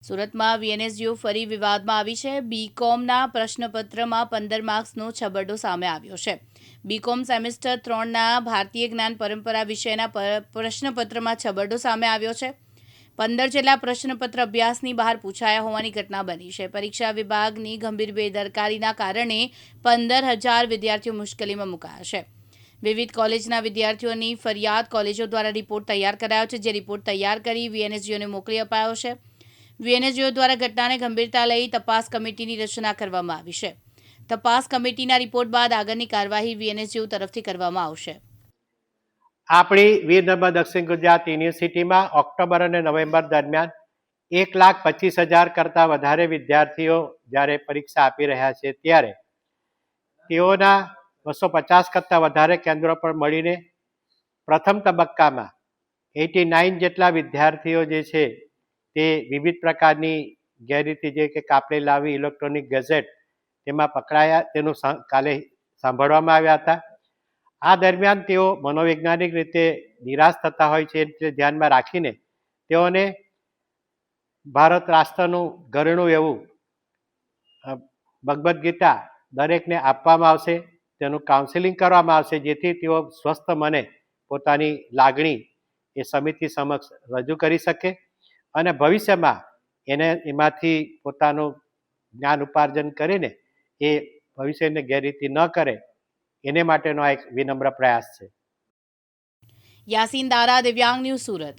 સુરતમાં વીએનએસયુ ફરી વિવાદમાં આવી છે. બીકોમના પ્રશ્નપત્રમાં 15 માર્ક્સનો છબરડો સામે આવ્યો છે. બીકોમ સેમેસ્ટર 3ના ભારતીય જ્ઞાન પરંપરા વિષયના પ્રશ્નપત્રમાં છબરડો સામે આવ્યો છે. 15 જેટલા પ્રશ્નપત્ર અભ્યાસની બહાર પૂછાયા હોવાની ઘટના બની છે. પરીક્ષા વિભાગની ગંભીર બેદરકારીના કારણે 15,000 વિદ્યાર્થીઓ મુશ્કેલીમાં મુકાયા છે. વિવિધ કોલેજના વિદ્યાર્થીઓની ફરિયાદ કોલેજો દ્વારા રિપોર્ટ તૈયાર કરાયો છે, જે રિપોર્ટ તૈયાર કરી વીએનએસયુને મોકલી અપાયો છે. વીએનએસયુ દ્વારા ઘટનાને ગંભીરતા લઈ તપાસ કમિટીની રચના કરવામાં આવી છે. તપાસ કમિટીના રિપોર્ટ બાદ આગળની કાર્યવાહી વીએનએસયુ તરફથી કરવામાં આવશે. આપણી વીર નર્મદ દક્ષિણ ગુજરાત યુનિવર્સિટીમાં ઓક્ટોબર અને નવેમ્બર દરમિયાન 1,25,000 કરતાં વધારે વિદ્યાર્થીઓ જ્યારે પરીક્ષા આપી રહ્યા છે, ત્યારે તેઓના 250 કરતાં વધારે કેન્દ્રો પર મળીને પ્રથમ તબક્કામાં 89 જેટલા વિદ્યાર્થીઓ જે છે તે વિવિધ પ્રકારની ગેરરીતિ જે કે કાપડી લાવી ઇલેક્ટ્રોનિક ગેઝેટ તેમાં પકડાયા, તેનું કાલે સાંભળવામાં આવ્યા હતા. આ દરમિયાન તેઓ મનોવૈજ્ઞાનિક રીતે નિરાશ થતા હોય છે, એટલે ધ્યાનમાં રાખીને તેઓને ભારત રાષ્ટ્રનું ઘરેણું એવું ભગવદ્ ગીતા દરેકને આપવામાં આવશે. તેનું કાઉન્સેલિંગ કરવામાં આવશે, જેથી તેઓ સ્વસ્થ મને પોતાની લાગણી એ સમિતિ સમક્ષ રજૂ કરી શકે અને ભવિષ્યમાં એમાંથી પોતાનું જ્ઞાન ઉપાર્જન કરીને એ ભવિષ્યને ગેરરીતિ ન કરે, એને માટેનો આ એક વિનમ્ર પ્રયાસ છે. યાસીન દારા, દિવ્યાંગ ન્યૂઝ, સુરત.